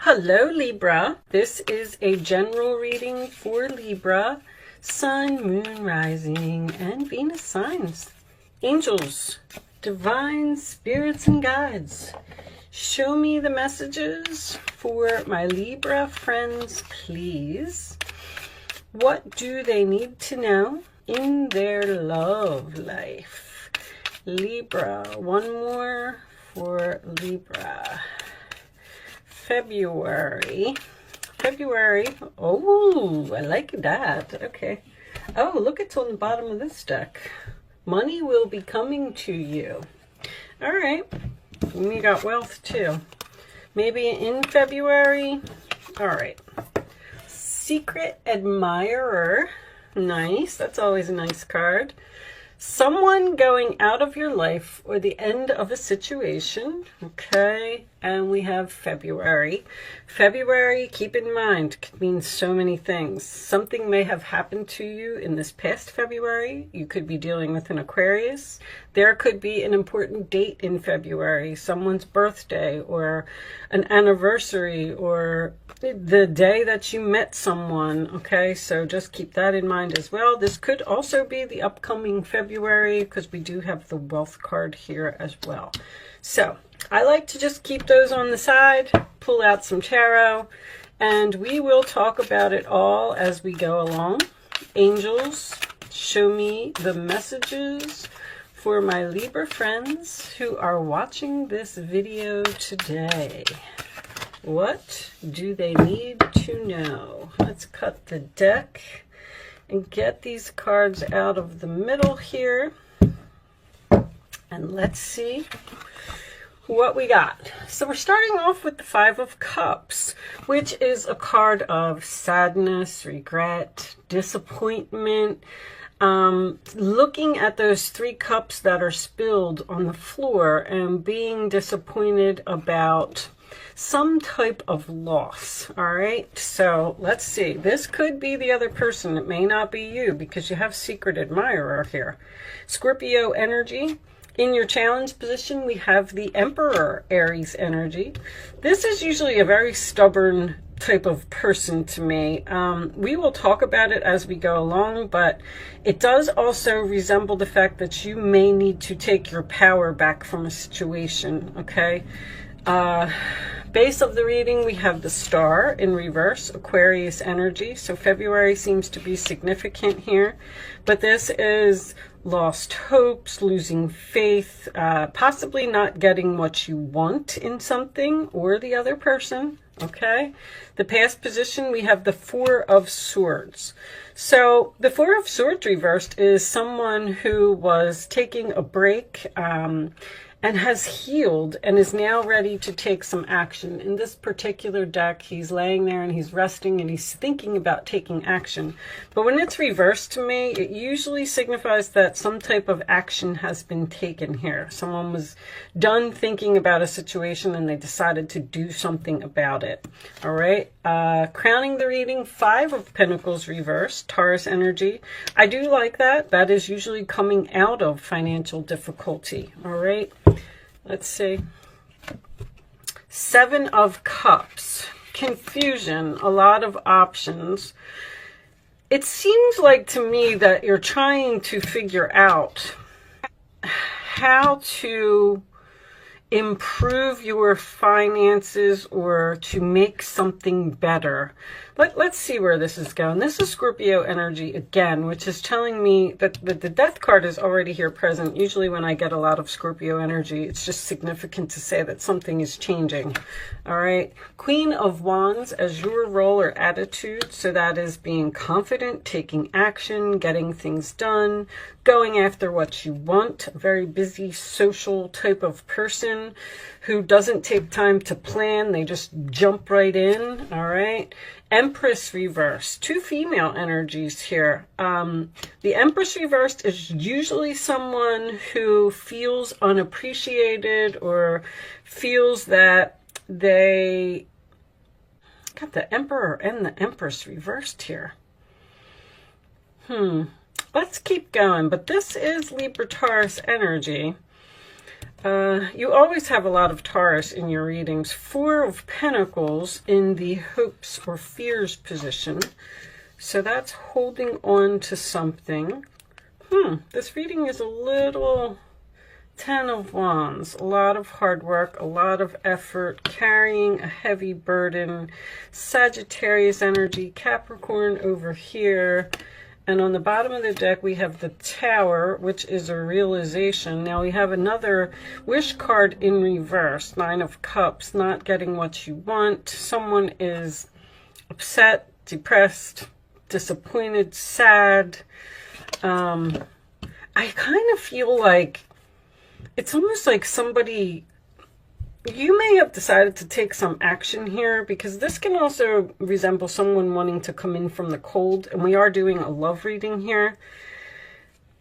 Hello Libra, this is a general reading for Libra, Sun, Moon, Rising, and Venus signs. Angels, divine spirits and guides, show me the messages for my Libra friends, please. What do they need to know in their love life? Libra, one more for Libra. February, oh, I like that. Okay. Oh, look, it's on the bottom of this deck. Money will be coming to you. All right. And you got wealth too. Maybe in February. All right. Secret admirer. Nice. That's always a nice card. Someone going out of your life or the end of a situation. Okay. And we have February. February, keep in mind, could mean so many things. Something may have happened to you in this past February. You could be dealing with an Aquarius. There could be an important date in February, someone's birthday or an anniversary or the day that you met someone. Okay, so just keep that in mind as well. This could also be the upcoming February because we do have the wealth card here as well. So I like to just keep those on the side, pull out some tarot, and we will talk about it all as we go along. Angels, show me the messages for my Libra friends who are watching this video today. What do they need to know? Let's cut the deck and get these cards out of the middle here. And let's see what we got. So we're starting off with the Five of Cups, which is a card of sadness, regret, disappointment. Looking at those three cups that are spilled on the floor and being disappointed about some type of loss. All right, so let's see. This could be the other person. It may not be you because you have secret admirer here. Scorpio energy. In your challenge position, we have the Emperor Aries energy. This is usually a very stubborn type of person to me. We will talk about it as we go along, but it does also resemble the fact that you may need to take your power back from a situation, okay? Base of the reading, we have the Star in reverse, Aquarius energy. So February seems to be significant here, but this is lost hopes, losing faith, possibly not getting what you want in something or the other person. Okay, the past position, we have the Four of Swords. So the Four of Swords reversed is someone who was taking a break and has healed and is now ready to take some action. In this particular deck, he's laying there and he's resting and he's thinking about taking action. But when it's reversed to me, it usually signifies that some type of action has been taken here. Someone was done thinking about a situation and they decided to do something about it. All right, crowning the reading, Five of Pentacles reversed, Taurus energy. I do like that. That is usually coming out of financial difficulty. All right. Let's see. Seven of Cups, confusion, a lot of options. It seems like to me that you're trying to figure out how to improve your finances or to make something better. Let's see where this is going. This is Scorpio energy again, which is telling me that the death card is already here present. Usually when I get a lot of Scorpio energy, it's just significant to say that something is changing. All right. Queen of Wands as your role or attitude. So that is being confident, taking action, getting things done, going after what you want. A very busy social type of person who doesn't take time to plan. They just jump right in. All right. Empress reversed, two female energies here. The Empress reversed is usually someone who feels unappreciated or feels that they got the Emperor and the Empress reversed here. Let's keep going. But this is Libra Taurus energy. You always have a lot of Taurus in your readings. 4 of Pentacles in the hopes or fears position. So that's holding on to something. This reading is a little 10 of Wands. A lot of hard work, a lot of effort, carrying a heavy burden. Sagittarius energy, Capricorn over here. And on the bottom of the deck, we have the Tower, which is a realization. Now we have another wish card in reverse. 9 of Cups, not getting what you want. Someone is upset, depressed, disappointed, sad. I kind of feel like it's almost like somebody, you may have decided to take some action here, because this can also resemble someone wanting to come in from the cold, and we are doing a love reading here.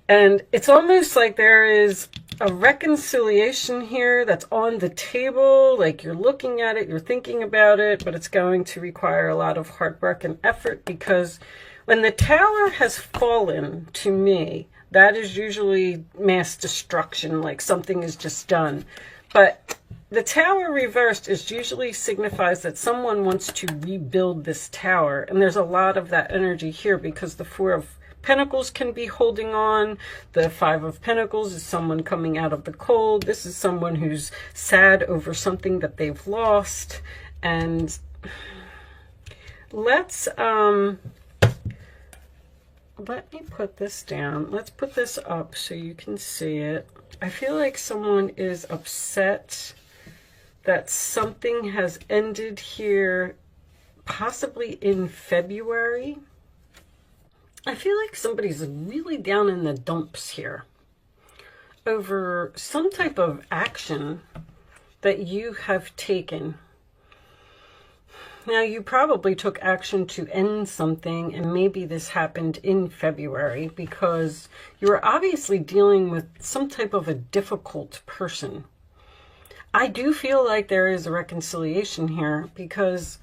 And it's almost like there is a reconciliation here that's on the table, like you're looking at it, you're thinking about it, but it's going to require a lot of hard work and effort, because when the Tower has fallen, to me, that is usually mass destruction, like something is just done. But the Tower reversed usually signifies that someone wants to rebuild this tower. And there's a lot of that energy here, because the 4 of Pentacles can be holding on. The 5 of Pentacles is someone coming out of the cold. This is someone who's sad over something that they've lost. And let's, let me put this down. Let's put this up so you can see it. I feel like someone is upset that something has ended here, possibly in February. I feel like somebody's really down in the dumps here over some type of action that you have taken. Now, you probably took action to end something, and maybe this happened in February, because you were obviously dealing with some type of a difficult person. I do feel like there is a reconciliation here, because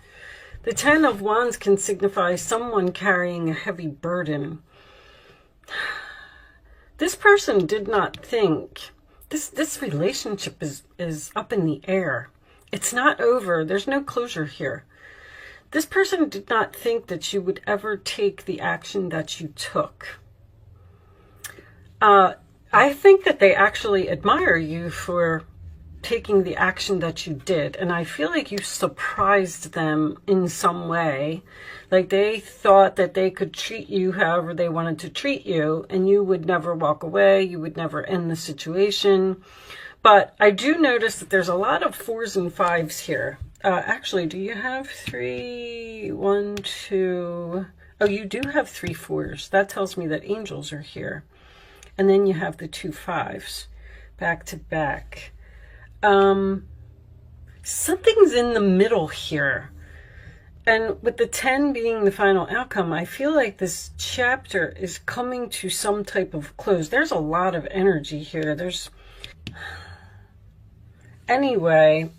the 10 of Wands can signify someone carrying a heavy burden. This person did not think, this relationship is up in the air. It's not over. There's no closure here. This person did not think that you would ever take the action that you took. I think that they actually admire you for taking the action that you did. And I feel like you surprised them in some way. Like they thought that they could treat you however they wanted to treat you, and you would never walk away. You would never end the situation. But I do notice that there's a lot of 4s and 5s here. Actually, do you have 3? 1, 2. Oh, you do have 3 4s. That tells me that angels are here. And then you have the 2 5s back to back. Something's in the middle here. And with the 10 being the final outcome, I feel like this chapter is coming to some type of close. There's a lot of energy here. Anyway,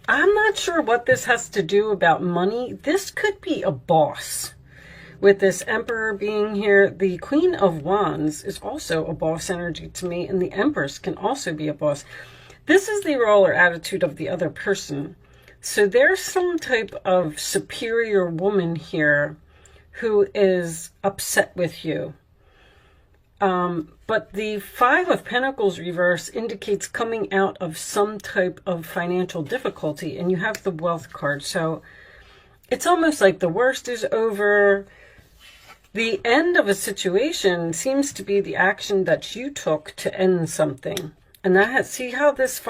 I'm not sure what this has to do about money. This could be a boss. With this Emperor being here, the Queen of Wands is also a boss energy to me, and the Empress can also be a boss. This is the role or attitude of the other person. So there's some type of superior woman here who is upset with you. But the 5 of Pentacles reverse indicates coming out of some type of financial difficulty, and you have the Wealth card. So it's almost like the worst is over. The end of a situation seems to be the action that you took to end something. And that see how this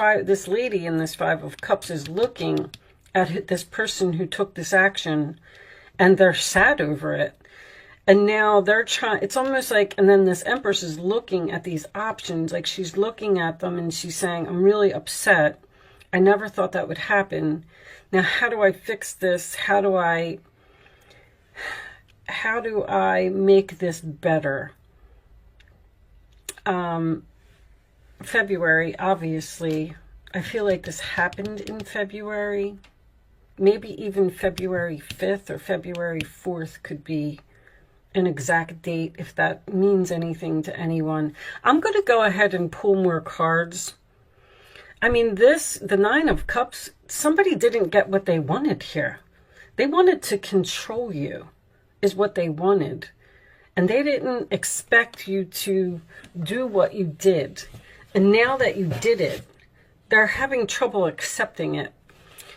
lady in this 5 of Cups is looking at this person who took this action, and they're sad over it. And now they're trying, it's almost like, and then this Empress is looking at these options, like she's looking at them and she's saying, I'm really upset. I never thought that would happen. Now, how do I fix this? How do I make this better? February, obviously, I feel like this happened in February. Maybe even February 5th or February 4th could be an exact date, if that means anything to anyone. I'm going to go ahead and pull more cards. I mean, the Nine of Cups, somebody didn't get what they wanted here. They wanted to control you, is what they wanted. And they didn't expect you to do what you did. And now that you did it, they're having trouble accepting it.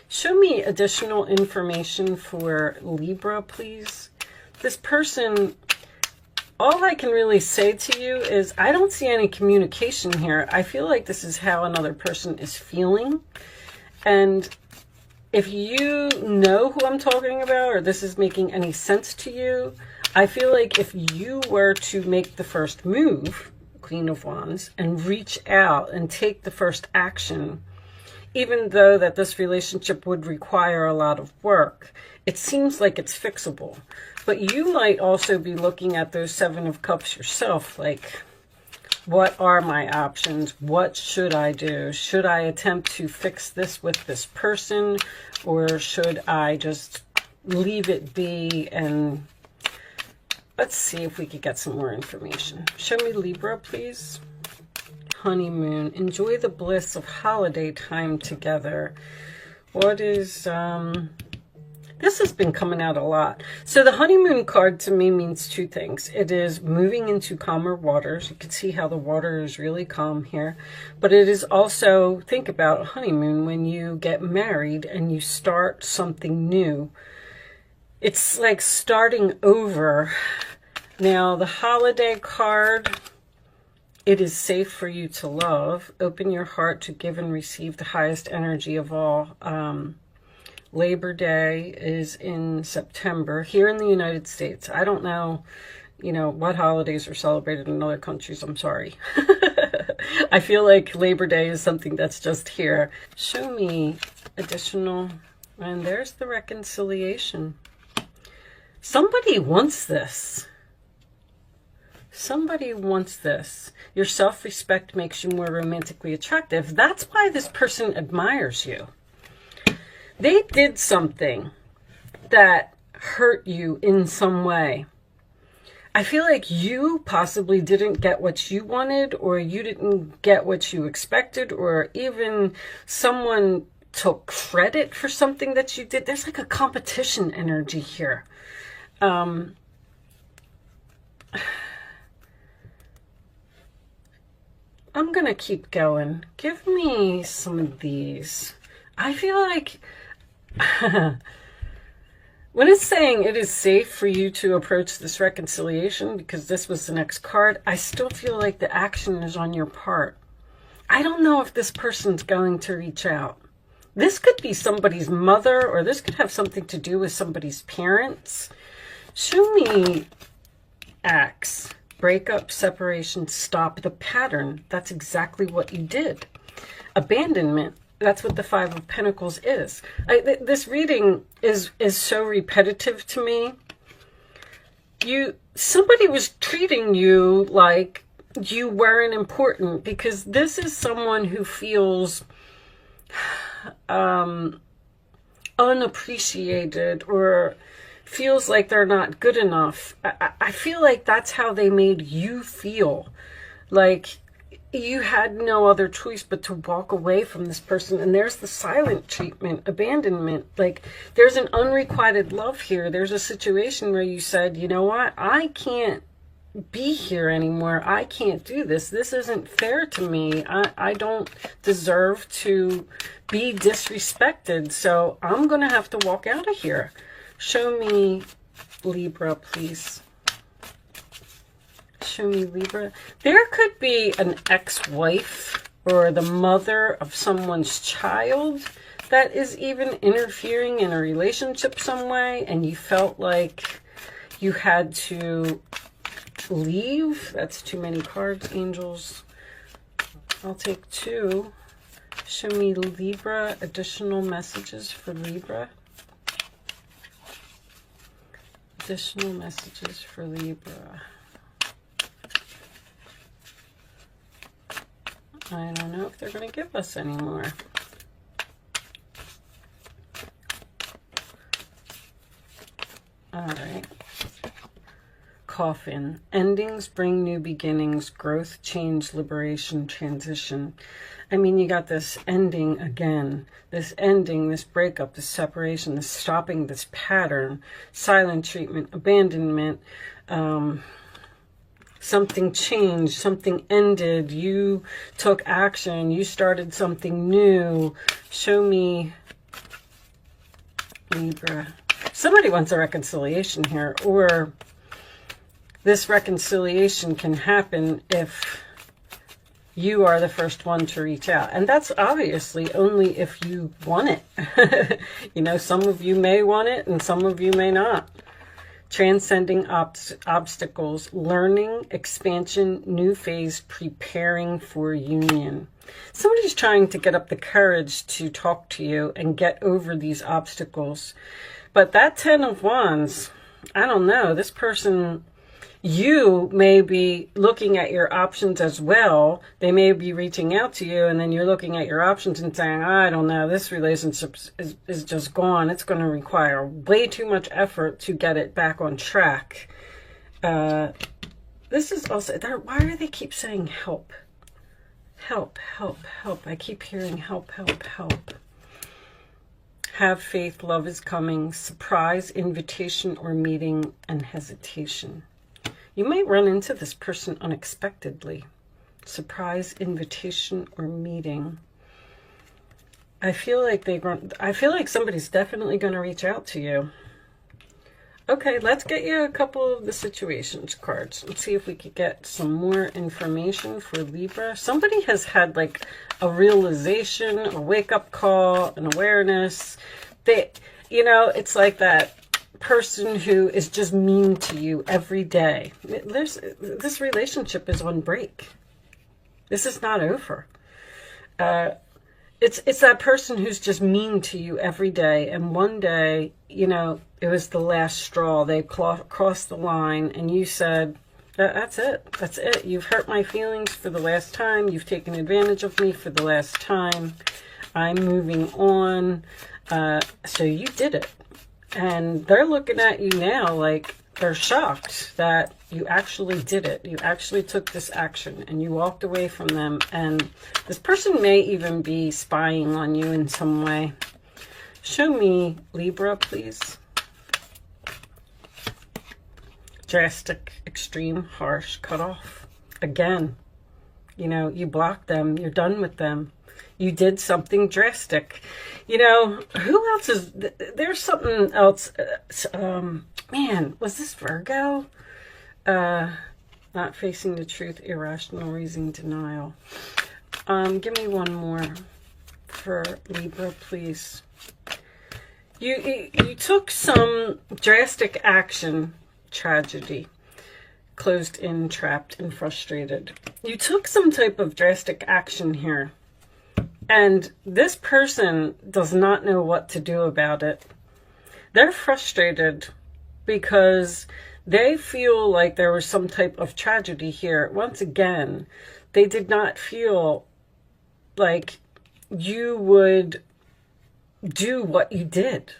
Show me additional information for Libra, please. This person, all I can really say to you is I don't see any communication here. I feel like this is how another person is feeling. And if you know who I'm talking about, or this is making any sense to you, I feel like if you were to make the first move, Queen of Wands, and reach out and take the first action, even though that this relationship would require a lot of work, it seems like it's fixable. But you might also be looking at those Seven of Cups yourself, like, what are my options? What should I do? Should I attempt to fix this with this person, or should I just leave it be? And let's see if we could get some more information. Show me Libra, please. Honeymoon. Enjoy the bliss of holiday time together. What is, this has been coming out a lot. So the honeymoon card to me means two things. It is moving into calmer waters. You can see how the water is really calm here. But it is also, think about a honeymoon when you get married and you start something new. It's like starting over. Now, the holiday card, it is safe for you to love. Open your heart to give and receive the highest energy of all. Labor Day is in September here in the United States. I don't know, what holidays are celebrated in other countries. I'm sorry. I feel like Labor Day is something that's just here. Show me additional, and there's the reconciliation. Somebody wants this. Somebody wants this. Your self-respect makes you more romantically attractive. That's why this person admires you. They did something that hurt you in some way. I feel like you possibly didn't get what you wanted, or you didn't get what you expected, or even someone took credit for something that you did. There's like a competition energy here. I'm going to keep going. Give me some of these. I feel like when it's saying it is safe for you to approach this reconciliation, because this was the next card, I still feel like the action is on your part. I don't know if this person's going to reach out. This could be somebody's mother, or this could have something to do with somebody's parents. Show me X. Breakup, separation, stop the pattern. That's exactly what you did. Abandonment. That's what the Five of Pentacles is. This reading is so repetitive to me. Somebody was treating you like you weren't important, because this is someone who feels unappreciated, or feels like they're not good enough. I feel like that's how they made you feel. Like you had no other choice but to walk away from this person. And there's the silent treatment, abandonment. Like there's an unrequited love here. There's a situation where you said, you know what? I can't be here anymore. I can't do this. This isn't fair to me. I don't deserve to be disrespected. So I'm going to have to walk out of here. Show me Libra, please. Show me Libra. There could be an ex-wife or the mother of someone's child that is even interfering in a relationship some way, and you felt like you had to leave. That's too many cards, angels. I'll take two. Show me Libra, additional messages for Libra. Additional messages for Libra. I don't know if they're going to give us any more. All right. Coffin. Endings bring new beginnings, growth, change, liberation, transition. I mean, you got this ending again, this ending, this breakup, this separation, this stopping, this pattern, silent treatment, abandonment, something changed, something ended, you took action, you started something new. Show me, Libra. Somebody wants a reconciliation here, or this reconciliation can happen if you are the first one to reach out. And that's obviously only if you want it. You know, some of you may want it and some of you may not. Transcending obstacles, learning, expansion, new phase, preparing for union. Somebody's trying to get up the courage to talk to you and get over these obstacles. But that 10 of Wands, I don't know, this person, you may be looking at your options as well. They may be reaching out to you, and then you're looking at your options and saying, I don't know, this relationship is just gone. It's going to require way too much effort to get it back on track. This is also, why do they keep saying help? Help, help, help. I keep hearing help, help, help. Have faith, love is coming, surprise, invitation or meeting, and hesitation. You might run into this person unexpectedly. Surprise, invitation, or meeting. I feel like somebody's definitely going to reach out to you. Okay, let's get you a couple of the situations cards. Let's see if we could get some more information for Libra. Somebody has had like a realization, a wake-up call, an awareness. You know, it's like that person who is just mean to you every day. This relationship is on break. This is not over. It's that person who's just mean to you every day, and one day, you know, it was the last straw. They crossed the line, and you said, that's it. That's it. You've hurt my feelings for the last time. You've taken advantage of me for the last time. I'm moving on. So you did it. And they're looking at you now like they're shocked that you actually did it. You actually took this action and you walked away from them. And this person may even be spying on you in some way. Show me Libra, please. Drastic, extreme, harsh, cut off. Again, you know, you blocked them. You're done with them. You did something drastic. You know, who else is... There's something else. Man, was this Virgo? Not facing the truth, irrational reason, denial. Give me one more for Libra, please. You took some drastic action, tragedy, closed in, trapped, and frustrated. You took some type of drastic action here. And this person does not know what to do about it. They're frustrated because they feel like there was some type of tragedy here. Once again, they did not feel like you would do what you did.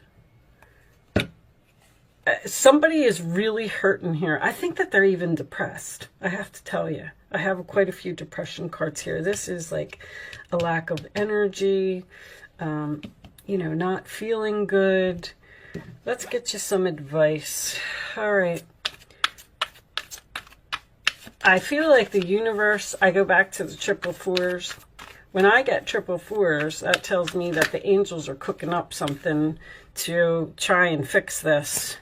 Somebody is really hurting here. I think that they're even depressed. I have to tell you. I have quite a few depression cards here. This is like a lack of energy, you know, not feeling good. Let's get you some advice. All right. I feel like the universe, I go back to the triple fours. When I get triple fours, that tells me that the angels are cooking up something to try and fix this.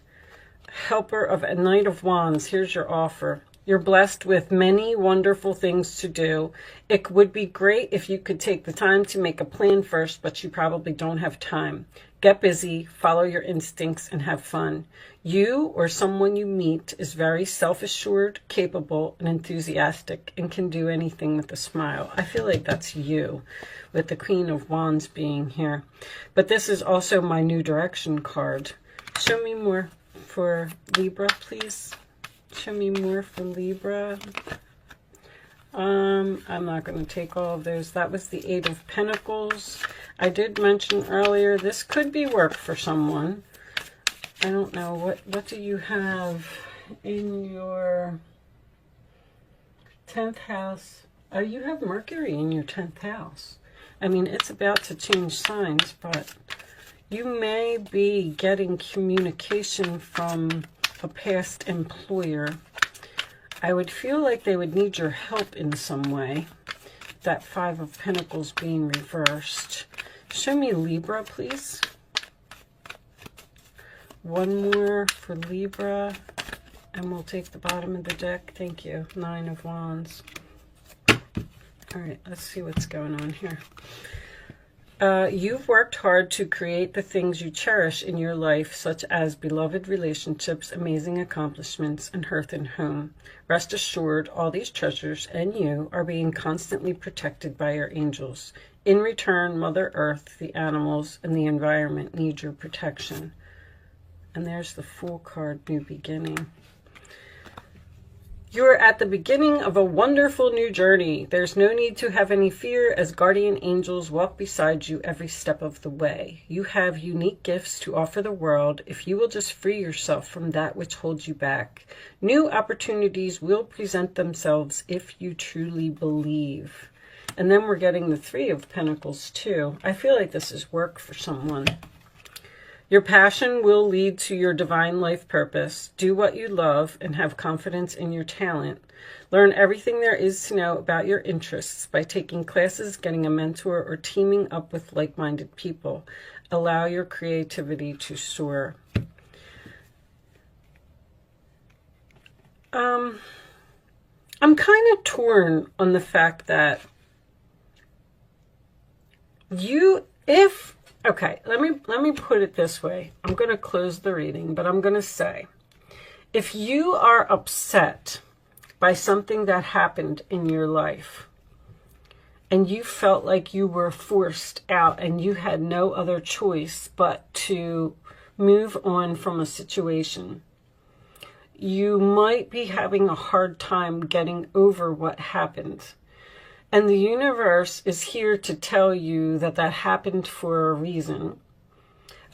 Helper of a Knight of Wands, here's your offer. You're blessed with many wonderful things to do. It would be great if you could take the time to make a plan first, but you probably don't have time. Get busy, follow your instincts, and have fun. You or someone you meet is very self-assured, capable, and enthusiastic, and can do anything with a smile. I feel like that's you, with the Queen of Wands being here. But this is also my New Direction card. Show me more for Libra, please. Show me more for Libra. I'm not going to take all of those. That was the Eight of Pentacles. I did mention earlier, this could be work for someone. I don't know. What do you have in your 10th house? You have Mercury in your 10th house. I mean, it's about to change signs, but you may be getting communication from a past employer. I would feel like they would need your help in some way. That Five of Pentacles being reversed. Show me Libra, please. One more for Libra, and we'll take the bottom of the deck. Thank you. Nine of Wands. All right, let's see what's going on here. You've worked hard to create the things you cherish in your life, such as beloved relationships, amazing accomplishments, and hearth and home. Rest assured, all these treasures and you are being constantly protected by your angels. In return, Mother Earth, the animals, and the environment need your protection. And there's the Fool card, New Beginning. You're at the beginning of a wonderful new journey. There's no need to have any fear as guardian angels walk beside you every step of the way. You have unique gifts to offer the world if you will just free yourself from that which holds you back. New opportunities will present themselves if you truly believe. And then we're getting the Three of Pentacles too. I feel like this is work for someone. Your passion will lead to your divine life purpose. Do what you love and have confidence in your talent. Learn everything there is to know about your interests by taking classes, getting a mentor, or teaming up with like-minded people. Allow your creativity to soar. I'm kind of torn on the fact that okay, let me put it this way. I'm going to close the reading, but I'm going to say, if you are upset by something that happened in your life, and you felt like you were forced out and you had no other choice but to move on from a situation, you might be having a hard time getting over what happened. And the universe is here to tell you that that happened for a reason.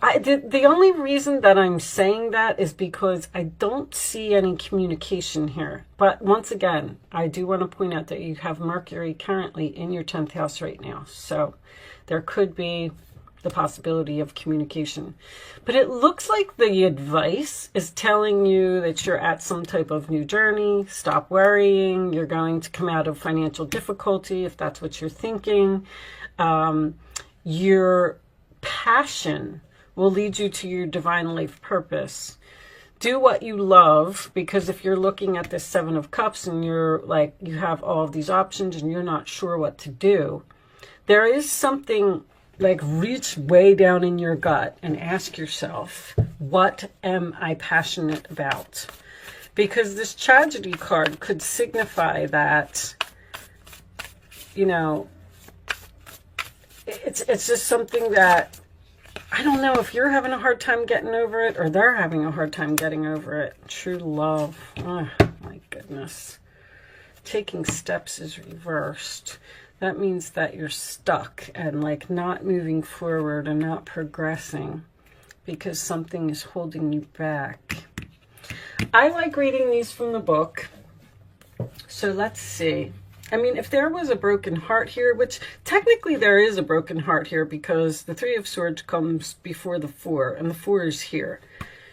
The only reason that I'm saying that is because I don't see any communication here. But once again, I do want to point out that you have Mercury currently in your 10th house right now. So there could be the possibility of communication. But it looks like the advice is telling you that you're at some type of new journey. Stop worrying. You're going to come out of financial difficulty if that's what you're thinking. Your passion will lead you to your divine life purpose. Do what you love, because if you're looking at this Seven of Cups and you're like, you have all of these options and you're not sure what to do, there is something like, reach way down in your gut and ask yourself, what am I passionate about? Because this tragedy card could signify that, you know, it's just something that, I don't know if you're having a hard time getting over it or they're having a hard time getting over it. True love. Oh, my goodness. Taking steps is reversed. That means that you're stuck and like not moving forward and not progressing because something is holding you back. I like reading these from the book. So let's see. I mean, if there was a broken heart here, which technically there is a broken heart here because the Three of Swords comes before the Four and the Four is here.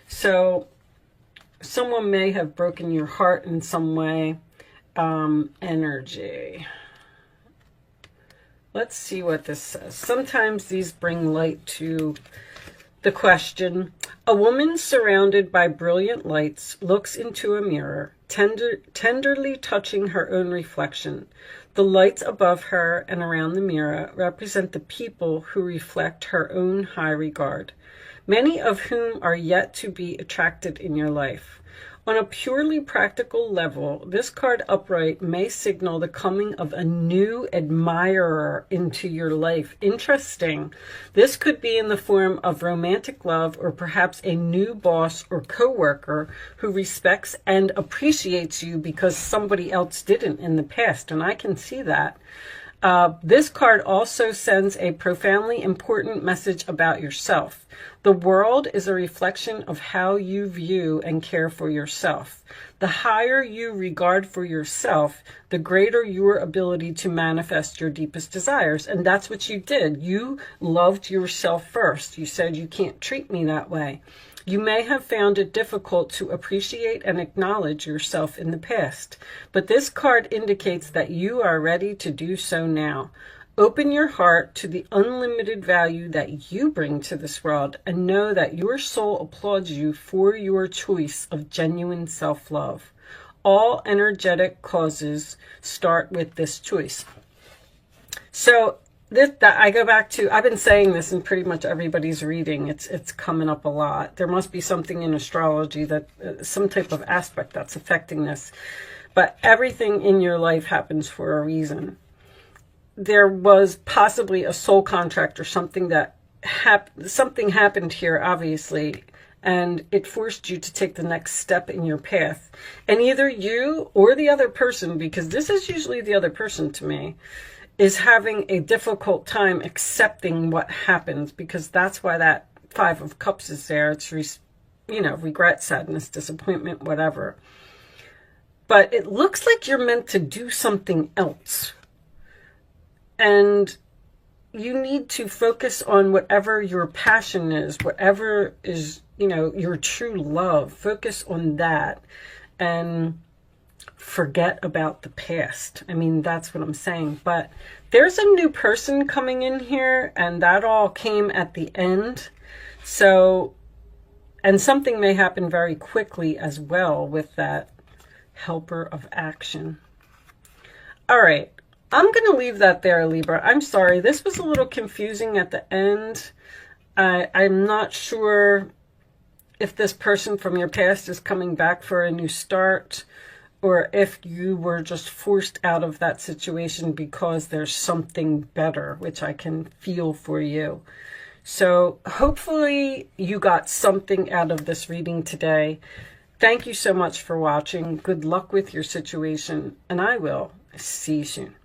So someone may have broken your heart in some way. Energy. Let's see what this says. Sometimes these bring light to the question. A woman surrounded by brilliant lights looks into a mirror, tenderly touching her own reflection. The lights above her and around the mirror represent the people who reflect her own high regard, many of whom are yet to be attracted in your life. On a purely practical level, this card upright may signal the coming of a new admirer into your life. Interesting. This could be in the form of romantic love or perhaps a new boss or coworker who respects and appreciates you because somebody else didn't in the past, and I can see that. This card also sends a profoundly important message about yourself. The world is a reflection of how you view and care for yourself. The higher you regard for yourself, the greater your ability to manifest your deepest desires. And that's what you did. You loved yourself first. You said, you can't treat me that way. You may have found it difficult to appreciate and acknowledge yourself in the past, but this card indicates that you are ready to do so now. Open your heart to the unlimited value that you bring to this world and know that your soul applauds you for your choice of genuine self-love. All energetic causes start with this choice. So I go back to, I've been saying this in pretty much everybody's reading. It's coming up a lot. There must be something in astrology that some type of aspect that's affecting this. But everything in your life happens for a reason. There was possibly a soul contract or something that something happened here, obviously, and it forced you to take the next step in your path. And either you or the other person, because this is usually the other person to me, is having a difficult time accepting what happens, because that's why that Five of Cups is there. It's, regret, sadness, disappointment, whatever. But it looks like you're meant to do something else. And you need to focus on whatever your passion is, whatever is, your true love. Focus on that and forget about the past. I mean, that's what I'm saying. But there's a new person coming in here, and that all came at the end. So, and something may happen very quickly as well with that helper of action. All right. I'm going to leave that there, Libra. I'm sorry. This was a little confusing at the end. I'm not sure if this person from your past is coming back for a new start, or if you were just forced out of that situation because there's something better, which I can feel for you. So hopefully you got something out of this reading today. Thank you so much for watching. Good luck with your situation, and I will see you soon.